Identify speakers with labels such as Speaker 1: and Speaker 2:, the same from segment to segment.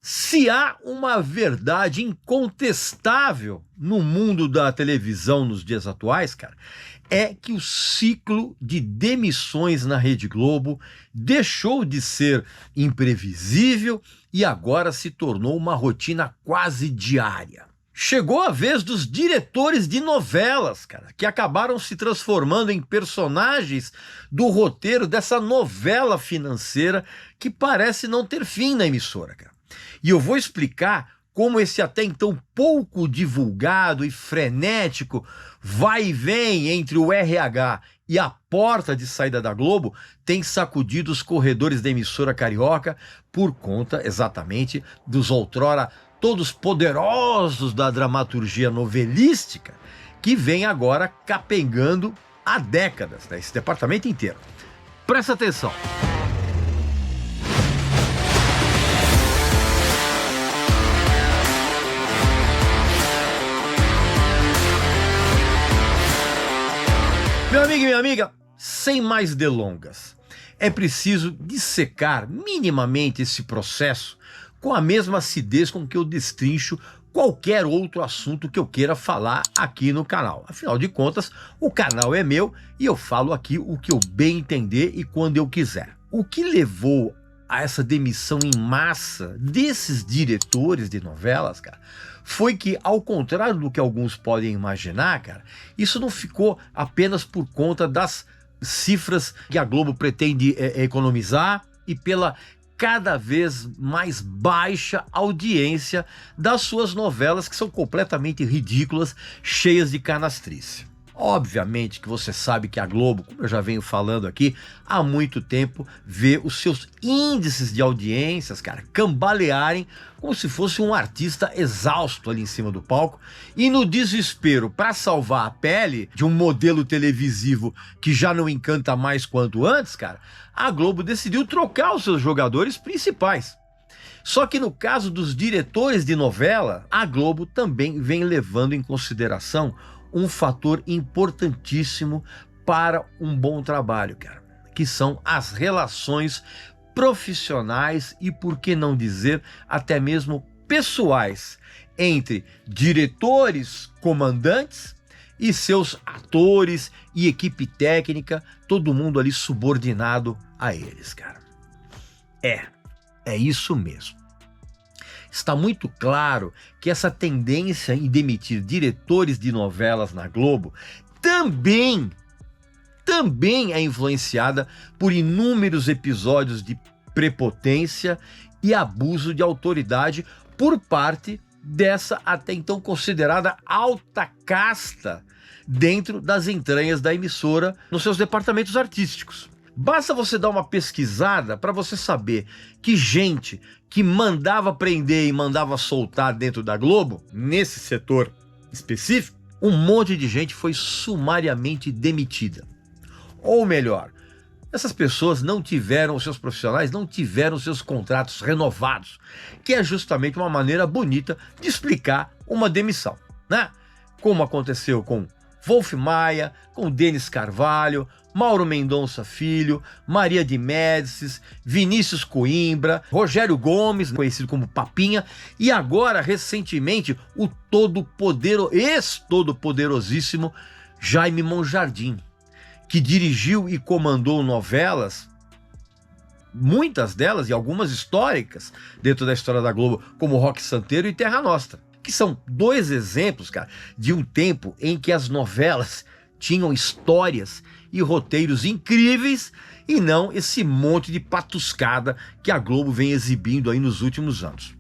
Speaker 1: Se há uma verdade incontestável no mundo da televisão nos dias atuais, cara, é que o ciclo de demissões na Rede Globo deixou de ser imprevisível e agora se tornou uma rotina quase diária. Chegou a vez dos diretores de novelas, cara, que acabaram se transformando em personagens do roteiro dessa novela financeira que parece não ter fim na emissora, cara. E eu vou explicar como esse até então pouco divulgado e frenético vai e vem entre o RH e a porta de saída da Globo tem sacudido os corredores da emissora carioca por conta exatamente dos outrora todos poderosos da dramaturgia novelística que vem agora capengando há décadas, né, esse departamento inteiro. Presta atenção. Meu amigo e minha amiga, sem mais delongas, é preciso dissecar minimamente esse processo com a mesma acidez com que eu destrincho qualquer outro assunto que eu queira falar aqui no canal. Afinal de contas, o canal é meu e eu falo aqui o que eu bem entender e quando eu quiser. O que levou a essa demissão em massa desses diretores de novelas, cara, foi que, ao contrário do que alguns podem imaginar, cara, isso não ficou apenas por conta das cifras que a Globo pretende economizar e pela cada vez mais baixa audiência das suas novelas, que são completamente ridículas, cheias de canastrice. Obviamente que você sabe que a Globo, como eu já venho falando aqui, há muito tempo, vê os seus índices de audiências, cara, cambalearem como se fosse um artista exausto ali em cima do palco e no desespero para salvar a pele de um modelo televisivo que já não encanta mais quanto antes, cara, a Globo decidiu trocar os seus jogadores principais. Só que no caso dos diretores de novela, a Globo também vem levando em consideração um fator importantíssimo para um bom trabalho, cara, que são as relações profissionais e, por que não dizer, até mesmo pessoais entre diretores, comandantes e seus atores e equipe técnica, todo mundo ali subordinado a eles, cara. É isso mesmo. Está muito claro que essa tendência em demitir diretores de novelas na Globo também é influenciada por inúmeros episódios de prepotência e abuso de autoridade por parte dessa até então considerada alta casta dentro das entranhas da emissora nos seus departamentos artísticos. Basta você dar uma pesquisada para você saber que gente que mandava prender e mandava soltar dentro da Globo, nesse setor específico, um monte de gente foi sumariamente demitida. Ou melhor, essas pessoas não tiveram, os seus profissionais não tiveram seus contratos renovados, que é justamente uma maneira bonita de explicar uma demissão, né? Como aconteceu com Wolf Maia, com Denis Carvalho, Mauro Mendonça Filho, Maria de Médicis, Vinícius Coimbra, Rogério Gomes, conhecido como Papinha, e agora, recentemente, o ex-todo-poderosíssimo Jaime Monjardim, que dirigiu e comandou novelas, muitas delas e algumas históricas dentro da história da Globo, como Roque Santeiro e Terra Nostra, que são dois exemplos, cara, de um tempo em que as novelas tinham histórias e roteiros incríveis e não esse monte de patuscada que a Globo vem exibindo aí nos últimos anos.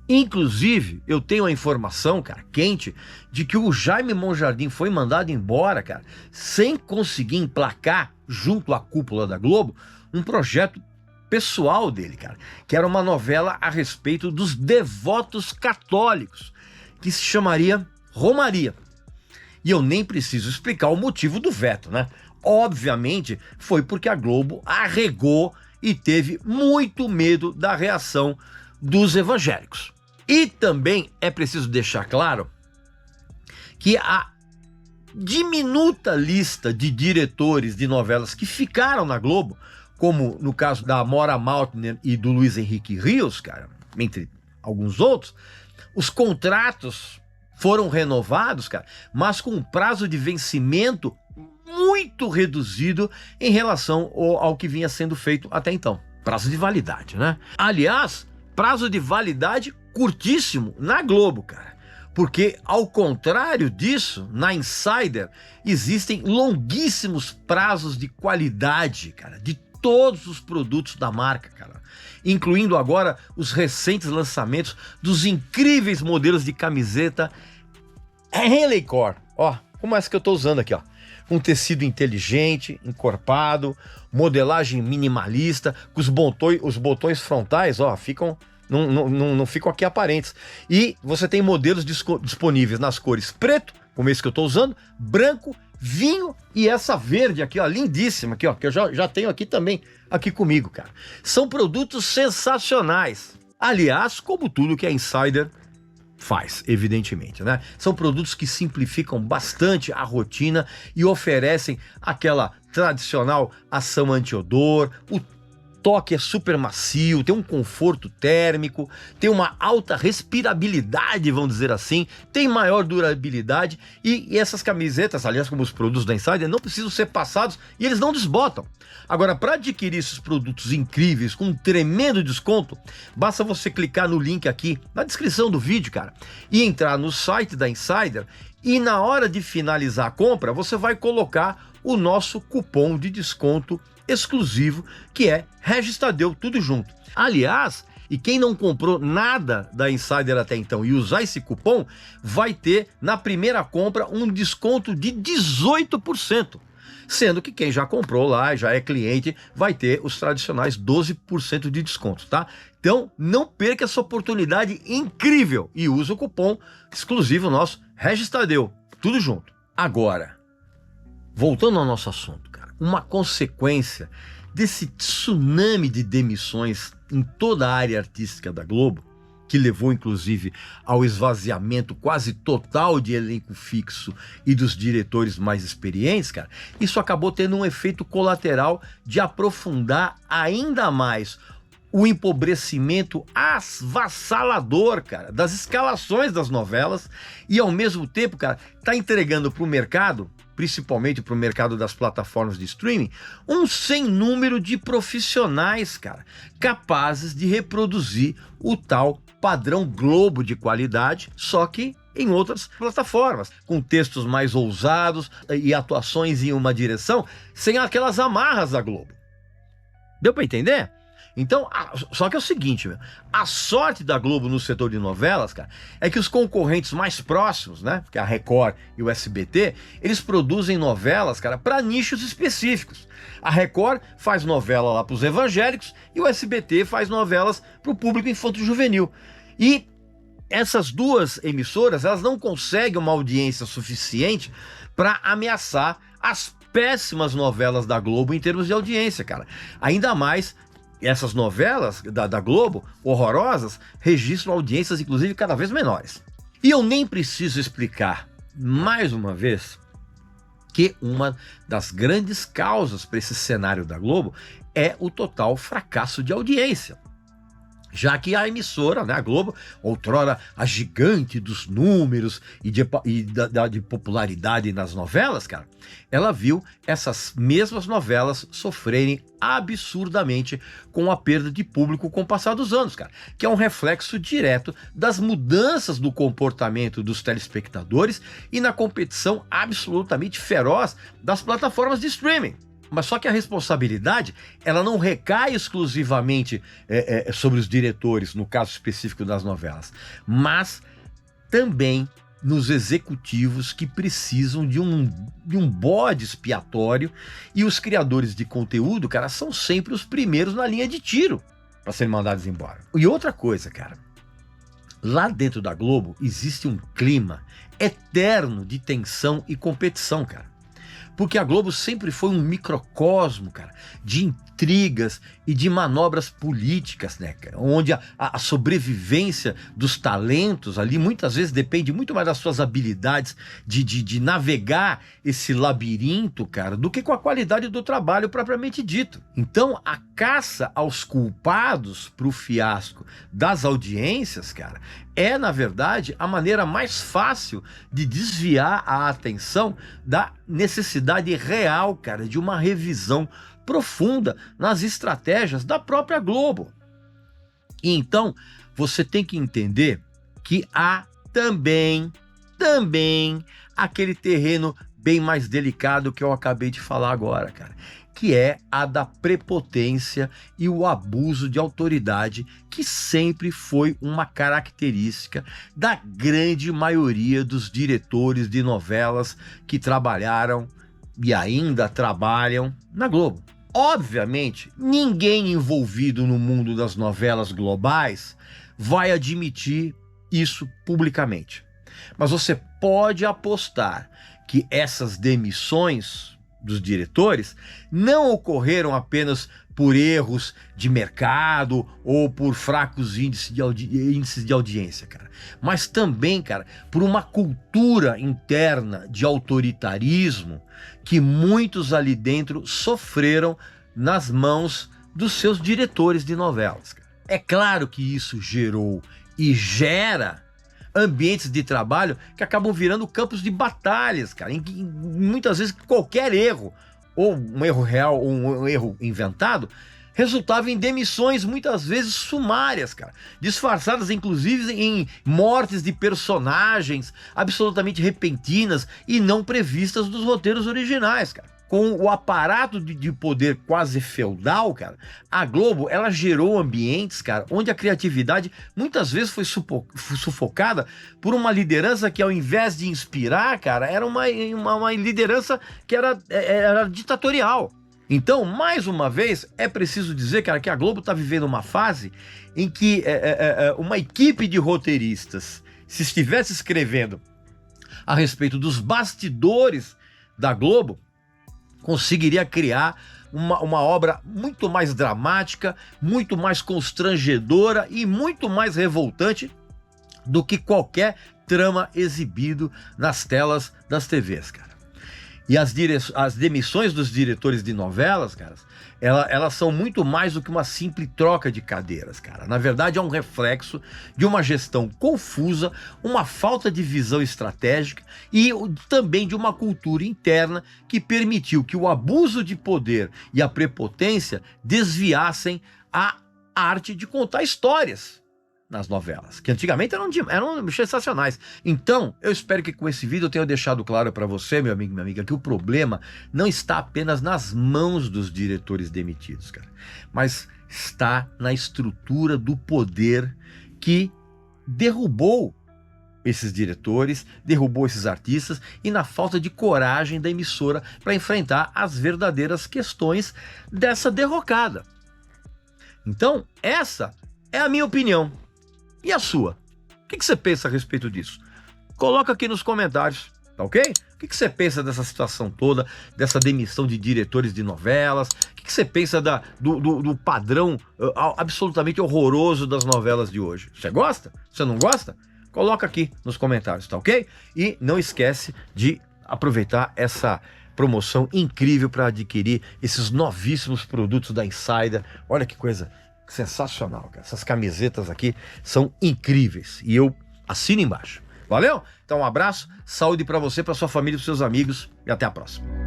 Speaker 1: Inclusive, eu tenho a informação, cara, quente, de que o Jaime Monjardim foi mandado embora, cara, sem conseguir emplacar, junto à cúpula da Globo, um projeto pessoal dele, cara, que era uma novela a respeito dos devotos católicos, que se chamaria Romaria. E eu nem preciso explicar o motivo do veto, né? Obviamente, foi porque a Globo arregou e teve muito medo da reação dos evangélicos. E também é preciso deixar claro que a diminuta lista de diretores de novelas que ficaram na Globo, como no caso da Amora Maltner e do Luiz Henrique Rios, cara, entre alguns outros, os contratos foram renovados, cara, mas com um prazo de vencimento muito reduzido em relação ao que vinha sendo feito até então. Prazo de validade, né? Aliás, prazo de validade curtíssimo na Globo, cara. Porque, ao contrário disso, na Insider, existem longuíssimos prazos de qualidade, cara, de todos os produtos da marca, cara. Incluindo agora os recentes lançamentos dos incríveis modelos de camiseta Henley Core. Ó, como essa que eu tô usando aqui, ó. Um tecido inteligente, encorpado, modelagem minimalista, com os botões frontais, ó, não ficam aqui aparentes. E você tem modelos disponíveis nas cores preto, como esse que eu tô usando, branco, vinho e essa verde aqui, ó, lindíssima aqui, ó, que eu já tenho aqui também, aqui comigo, cara. São produtos sensacionais. Aliás, como tudo que a Insider faz, evidentemente, né? São produtos que simplificam bastante a rotina e oferecem aquela tradicional ação anti-odor, o toque é super macio, tem um conforto térmico, tem uma alta respirabilidade, vamos dizer assim, tem maior durabilidade e essas camisetas, aliás, como os produtos da Insider, não precisam ser passados e eles não desbotam. Agora, para adquirir esses produtos incríveis com um tremendo desconto, basta você clicar no link aqui na descrição do vídeo, cara, e entrar no site da Insider e na hora de finalizar a compra, você vai colocar o nosso cupom de desconto exclusivo, que é Regis Tadeu, tudo junto. Aliás, e quem não comprou nada da Insider até então e usar esse cupom, vai ter na primeira compra um desconto de 18%. Sendo que quem já comprou lá, já é cliente, vai ter os tradicionais 12% de desconto, tá? Então, não perca essa oportunidade incrível e use o cupom exclusivo nosso, Regis Tadeu, tudo junto. Agora, voltando ao nosso assunto, cara, uma consequência desse tsunami de demissões em toda a área artística da Globo, que levou inclusive ao esvaziamento quase total de elenco fixo e dos diretores mais experientes, cara, isso acabou tendo um efeito colateral de aprofundar ainda mais o empobrecimento avassalador, cara, das escalações das novelas e ao mesmo tempo, cara, tá entregando para o mercado, principalmente para o mercado das plataformas de streaming, um sem número de profissionais, cara, capazes de reproduzir o tal padrão Globo de qualidade, só que em outras plataformas, com textos mais ousados e atuações em uma direção, sem aquelas amarras da Globo. Deu para entender? Então, só que é o seguinte, meu, a sorte da Globo no setor de novelas, cara, é que os concorrentes mais próximos, né, que é a Record e o SBT, eles produzem novelas, cara, para nichos específicos. A Record faz novela lá para os evangélicos e o SBT faz novelas para o público infanto-juvenil. E essas duas emissoras, elas não conseguem uma audiência suficiente para ameaçar as péssimas novelas da Globo em termos de audiência, cara. Ainda mais essas novelas da Globo, horrorosas, registram audiências, inclusive, cada vez menores. E eu nem preciso explicar, mais uma vez, que uma das grandes causas para esse cenário da Globo é o total fracasso de audiência. Já que a emissora, né, a Globo, outrora a gigante dos números e de popularidade nas novelas, cara, ela viu essas mesmas novelas sofrerem absurdamente com a perda de público com o passar dos anos, cara, que é um reflexo direto das mudanças do comportamento dos telespectadores e na competição absolutamente feroz das plataformas de streaming. Mas só que a responsabilidade, ela não recai exclusivamente sobre os diretores, no caso específico das novelas, mas também nos executivos que precisam de um bode expiatório, e os criadores de conteúdo, cara, são sempre os primeiros na linha de tiro para serem mandados embora. E outra coisa, cara, lá dentro da Globo existe um clima eterno de tensão e competição, cara. Porque a Globo sempre foi um microcosmo, cara, de intrigas e de manobras políticas, né, cara? Onde a sobrevivência dos talentos ali muitas vezes depende muito mais das suas habilidades de navegar esse labirinto, cara, do que com a qualidade do trabalho propriamente dito. Então, a caça aos culpados para o fiasco das audiências, cara, é, na verdade, a maneira mais fácil de desviar a atenção da necessidade real, cara, de uma revisão profunda nas estratégias da própria Globo. E então, você tem que entender que há também aquele terreno bem mais delicado que eu acabei de falar agora, cara, que é a da prepotência e o abuso de autoridade, que sempre foi uma característica da grande maioria dos diretores de novelas que trabalharam e ainda trabalham na Globo. Obviamente, ninguém envolvido no mundo das novelas globais vai admitir isso publicamente. Mas você pode apostar que essas demissões dos diretores não ocorreram apenas por erros de mercado ou por fracos índices de audiência, cara, mas também, cara, por uma cultura interna de autoritarismo que muitos ali dentro sofreram nas mãos dos seus diretores de novelas, cara. É claro que isso gerou e gera ambientes de trabalho que acabam virando campos de batalhas, cara, em que muitas vezes qualquer erro, ou um erro real ou um erro inventado, resultava em demissões muitas vezes sumárias, cara, disfarçadas inclusive em mortes de personagens absolutamente repentinas e não previstas nos roteiros originais, cara. Com o aparato de poder quase feudal, cara, a Globo, ela gerou ambientes, cara, onde a criatividade muitas vezes foi sufocada por uma liderança que, ao invés de inspirar, cara, era uma liderança que era ditatorial. Então, mais uma vez, é preciso dizer, cara, que a Globo está vivendo uma fase em que uma equipe de roteiristas, se estivesse escrevendo a respeito dos bastidores da Globo, conseguiria criar uma obra muito mais dramática, muito mais constrangedora e muito mais revoltante do que qualquer trama exibido nas telas das TVs, cara. E as demissões dos diretores de novelas, cara, elas são muito mais do que uma simples troca de cadeiras, cara. Na verdade, é um reflexo de uma gestão confusa, uma falta de visão estratégica e também de uma cultura interna que permitiu que o abuso de poder e a prepotência desviassem a arte de contar histórias nas novelas, que antigamente eram sensacionais. Então, eu espero que com esse vídeo eu tenha deixado claro para você, meu amigo e minha amiga, que o problema não está apenas nas mãos dos diretores demitidos, cara, mas está na estrutura do poder que derrubou esses diretores, derrubou esses artistas e na falta de coragem da emissora para enfrentar as verdadeiras questões dessa derrocada. Então, essa é a minha opinião. E a sua? O que você pensa a respeito disso? Coloca aqui nos comentários, tá ok? O que você pensa dessa situação toda, dessa demissão de diretores de novelas? O que você pensa do padrão absolutamente horroroso das novelas de hoje? Você gosta? Você não gosta? Coloca aqui nos comentários, tá ok? E não esquece de aproveitar essa promoção incrível para adquirir esses novíssimos produtos da Insider. Olha que coisa sensacional, cara. Essas camisetas aqui são incríveis e eu assino embaixo. Valeu? Então um abraço, saúde para você, para sua família e para seus amigos e até a próxima.